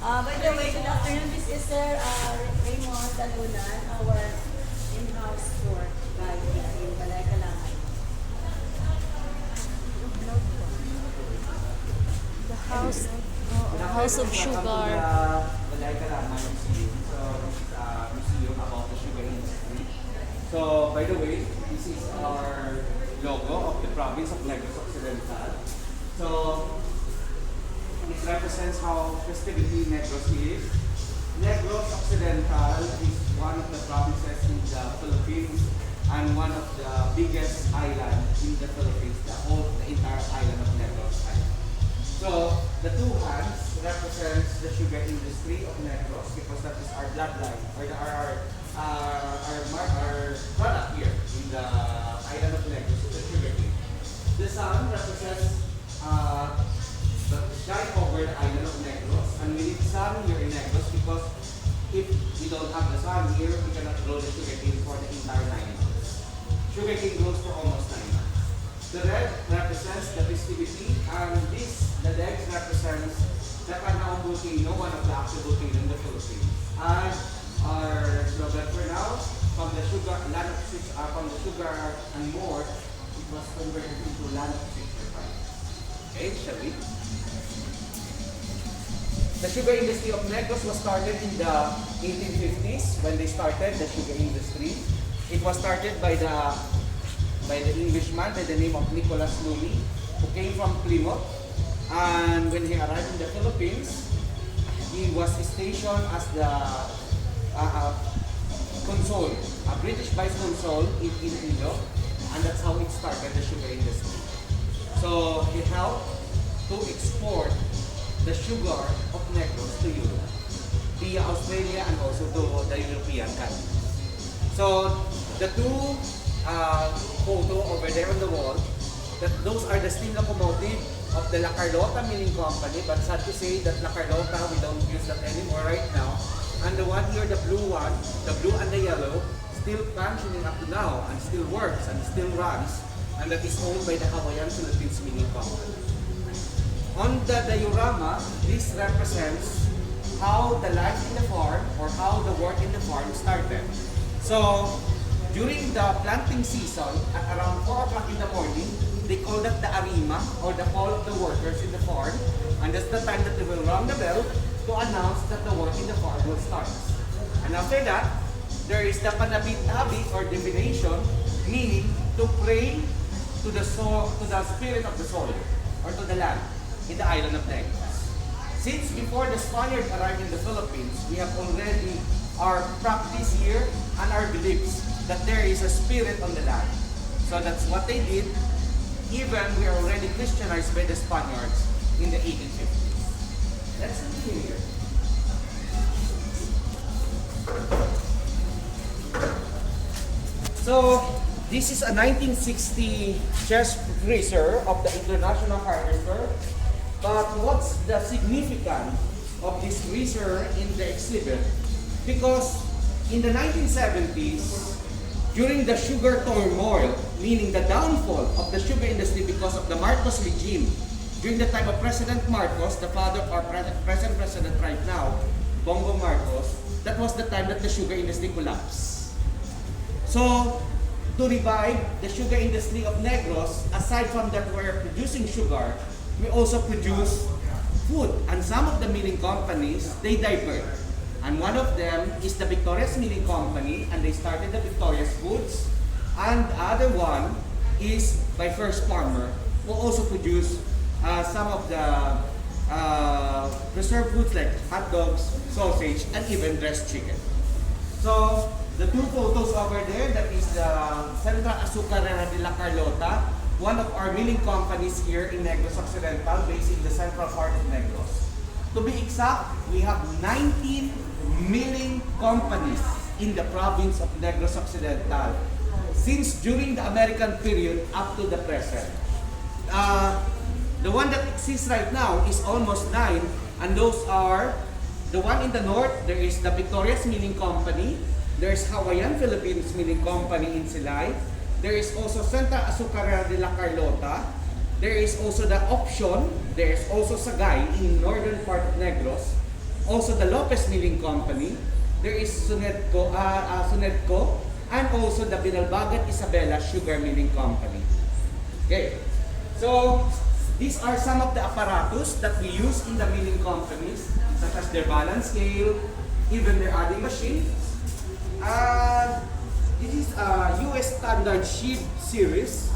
By the way, good afternoon. This is Sir Raymond Dalunan, our in-house tour guide here in Balay Calamay. The house, house of sugar. Balay Calamay Museum. So, this is a museum about the sugar industry. So, by the way, this is our logo of the province of Negros Occidental. So, it represents how festivity Negros is. Negros Occidental is one of the provinces in the Philippines and one of the biggest islands in the Philippines, the entire island of Negros Island. So the two hands represents the sugar industry of Negros because that is our bloodline or our product here in the island of Negros, the sugar cane. The sun represents the sky over the island of Negros, and we need sun here in Negros because if we don't have the sun here, we cannot grow the sugarcane for the entire 9 months. Sugarcane grows for almost 9 months. The red represents the festivity, and the legs represents the Panahon volcano, one of the active volcanoes in the Philippines. And our slogan for now, from the sugar and more, it was converted into land of 65. Okay, shall we? The sugar industry of Negros was started in the 1850s when they started the sugar industry. It was started by the Englishman by the name of Nicholas Louis, who came from Plymouth. And when he arrived in the Philippines, he was stationed as the consul, a British vice consul in Iloilo, and that's how it started the sugar industry. So he helped to export the sugar of Negros to Europe, via Australia and also to the European countries. So the two photo over there on the wall, those are the steam locomotive of the La Carlota Milling Company, but sad to say that La Carlota, we don't use that anymore right now. And the one here, the blue one, the blue and the yellow, still functioning up to now and still works and still runs, and that is owned by the Hawaiian Philippines Milling Company. On the diorama, this represents how the life in the farm or how the work in the farm started. So, during the planting season, at around 4 o'clock in the morning, they call that the arima or the call of the workers in the farm. And that's the time that they will ring the bell to announce that the work in the farm will start. And after that, there is the panabit-abit or divination, meaning to pray to the soul, to the spirit of the soil or to the land in the island of Negros. Since before the Spaniards arrived in the Philippines, we have already our practice here and our beliefs that there is a spirit on the land. So that's what they did. Even we are already Christianized by the Spaniards in the 1850s. Let's continue here. So this is a 1960 chest freezer of the International Harvester. But what's the significance of this freezer in the exhibit? Because in the 1970s, during the sugar turmoil, meaning the downfall of the sugar industry because of the Marcos regime, during the time of President Marcos, the father of our present president right now, Bongo Marcos, that was the time that the sugar industry collapsed. So, to revive the sugar industry of Negros, aside from that we're producing sugar, we also produce food. And some of the milling companies, they divert. And one of them is the Victoria's Milling Company, and they started the Victoria's Foods. And the other one is by First Farmer, who also produce some of the preserved foods like hot dogs, sausage, and even dressed chicken. So, the two photos over there, that is the Central Azucarera de La Carlota, one of our milling companies here in Negros Occidental, based in the central part of Negros. To be exact, we have 19 milling companies in the province of Negros Occidental since during the American period up to the present. The one that exists right now is almost 9, and those are the one in the north. There is the Victoria's Milling Company. There's Hawaiian Philippines Milling Company in Silay. There is also Central Azucarera de La Carlota. There is also the Option. There is also Sagay in northern part of Negros. also the Lopez Milling Company, there is Sunedco, and also the Binalbagat Isabela Sugar Milling Company. Okay, so these are some of the apparatus that we use in the milling companies, such as their balance scale, even their adding machine. This is a US standard sheet series.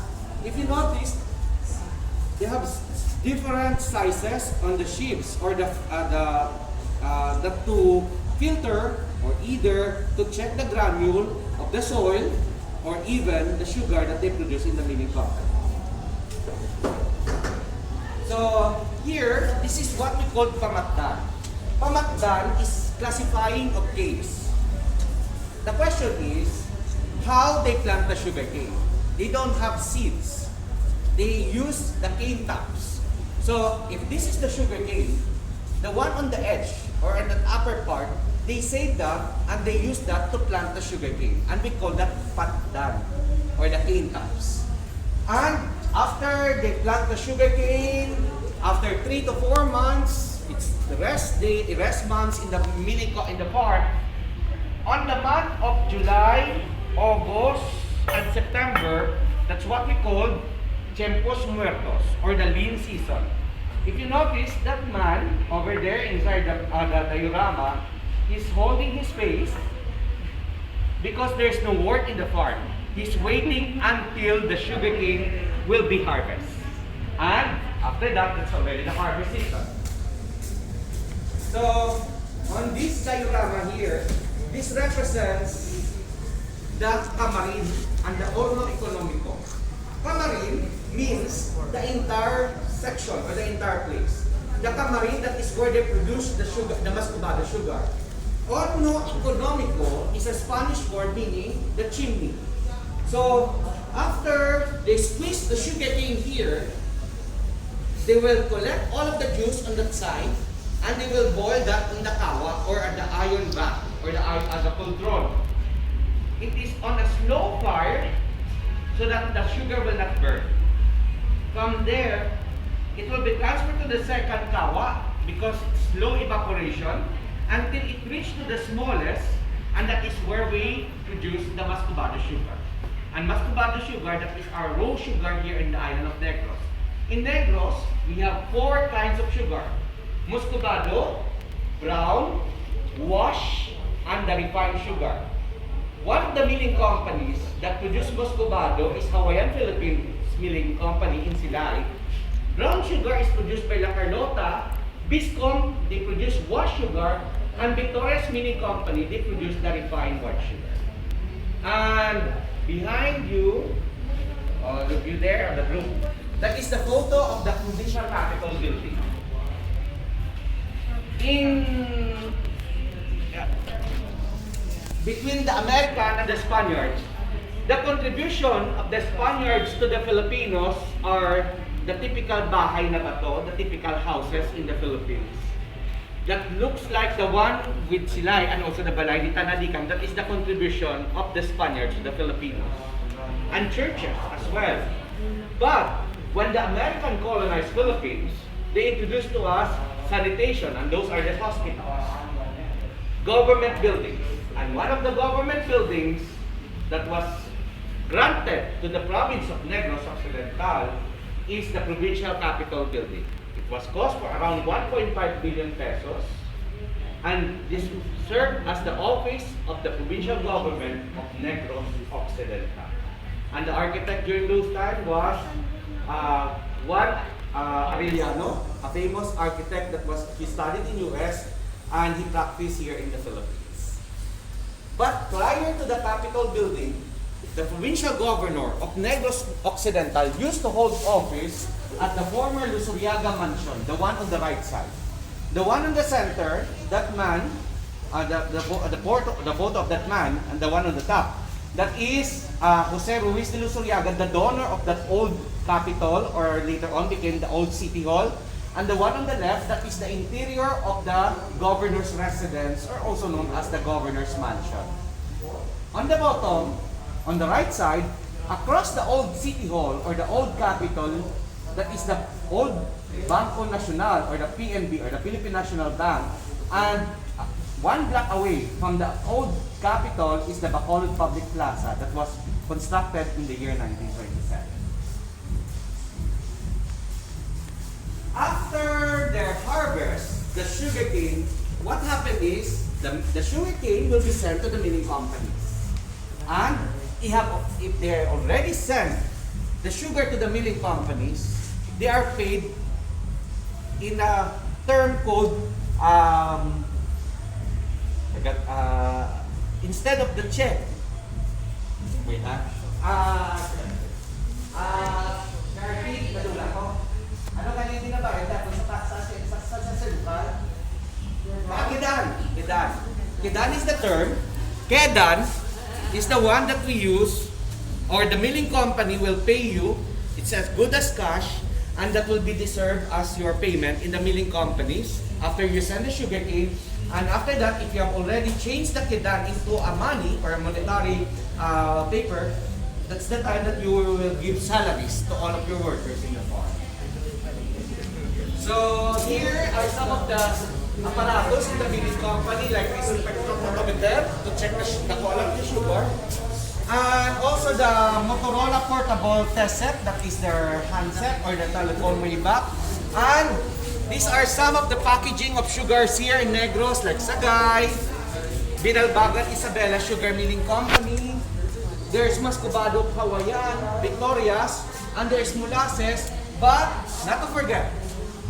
If you notice, they have different sizes on the sheaves, or the to filter, or either to check the granule of the soil, or even the sugar that they produce in the milling company. So here, this is what we call pamatdan. Pamatdan is classifying of canes. The question is, how they plant the sugar cane? They don't have seeds. They use the cane tops. So if this is the sugar cane, the one on the edge or on the upper part, they save that and they use that to plant the sugar cane. And we call that patdan, or the cane tops. And after they plant the sugar cane, after 3 to 4 months, it's the rest months in the farm. On the month of July, August, and September, that's what we call Tiempos Muertos, or the lean season. If you notice, that man over there inside the diorama is holding his face because there's no work in the farm. He's waiting until the sugarcane will be harvested. And after that, that's already the harvest season. So, on this diorama here, this represents the Camarin and the Horno Economico. Camarin means the entire section or the entire place. The Camarin, that is where they produce the sugar, the mascubado sugar. Horno Economico is a Spanish word meaning the chimney. So, after they squeeze the sugarcane here, they will collect all of the juice on that side and they will boil that in the kawa, or at the iron vat, or the cauldron. It is on a slow fire so that the sugar will not burn. From there, it will be transferred to the second kawa because it's slow evaporation until it reaches to the smallest, and that is where we produce the mascubado sugar. And mascubado sugar, that is our raw sugar here in the island of Negros. In Negros, we have 4 kinds of sugar: muscovado, brown, wash, and the refined sugar. One of the milling companies that produce muscovado is Hawaiian Philippines Milling Company in Silay. Brown sugar is produced by La Carlota. Biscom, they produce wash sugar. And Victoria's Milling Company, they produce the refined white sugar. And behind you, look you there on the group, that is the photo of the provincial capitol building. Between the American and the Spaniards, the contribution of the Spaniards to the Filipinos are the typical bahay na bato, the typical houses in the Philippines. That looks like the one with Silay and also the Balay di Tanadikan. That is the contribution of the Spaniards to the Filipinos. And churches as well. But when the American colonized Philippines, they introduced to us sanitation, and those are the hospitals. Government buildings. And one of the government buildings that was granted to the province of Negros Occidental is the provincial capitol building. It was cost for around 1.5 billion pesos, and this served as the office of the provincial government of Negros Occidental. And the architect during those times was Juan Arellano, a famous architect he studied in US and he practiced here in the Philippines. But prior to the Capitol building, the provincial governor of Negros Occidental used to hold office at the former Lusuriaga mansion, the one on the right side. The one in the center, that man, the photo of that man, and the one on the top, that is Jose Ruiz de Lusuriaga, the donor of that old Capitol, or later on became the old City Hall. And the one on the left, that is the interior of the governor's residence, or also known as the governor's mansion. On the bottom, on the right side, across the old City Hall or the old Capitol, that is the old Banco Nacional or the PNB or the Philippine National Bank, And one block away from the old capital is the Bacolod Public Plaza that was constructed in the year 1927. After their harvest, the sugarcane, what happened is the sugarcane will be sent to the milling companies. And if they already sent the sugar to the milling companies, they are paid in a term called instead of the check. Wait madula ko. Ano kanina na ba? Sa lokal? Kedan. Kedan is the term. Kedan is the one that we use, or the milling company will pay you. It's as good as cash, and that will be deserved as your payment in the milling companies after you send the sugarcane. And after that, if you have already changed the kedan into a money or a monetary paper, that's the time that you will give salaries to all of your workers in the farm. So here are some of the apparatus in the milling company, like this spectrophotometer to check the quality of sugar. And also the Motorola portable test set, that is their handset or the telephone way back. And these are some of the packaging of sugars here in Negros, like Sagay, Binalbagan Isabela Sugar Milling Company. There's Mascobado Hawaiian, Victorias, and there's molasses. But not to forget,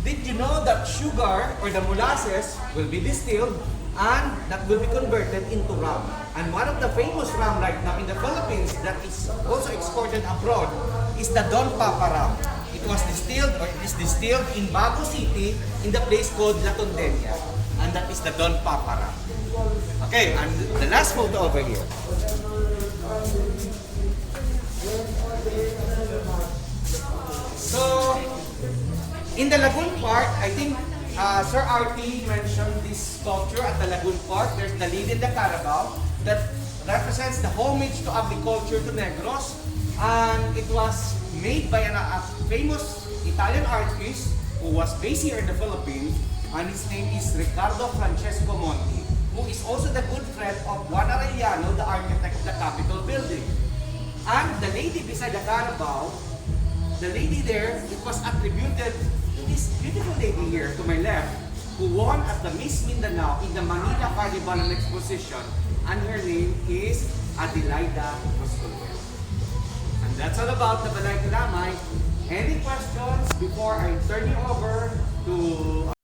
did you know that sugar or the molasses will be distilled and that will be converted into rum? And one of the famous rum right now in the Philippines that is also exported abroad is the Don Papa rum. It was distilled, or it is distilled in Bago City in the place called La Tondella. And that is the Don Papa rum. Okay, and the last photo over here. So, in the Lagoon Park, I think Sir RT mentioned this sculpture at the Lagoon Park. There's the lead in the Carabao that represents the homage to agriculture to Negros. And it was made by a famous Italian artist who was based here in the Philippines. And his name is Ricardo Francesco Monti, who is also the good friend of Juan Arellano, the architect of the Capitol building. And the lady beside the Carabao, the lady there, it was attributed to this beautiful lady here to my left, who won at the Miss Mindanao in the Manila Carnival and Exposition, and her name is Adelaida Masculero. And that's all about the Balay Calamay. Any questions before I turn you over to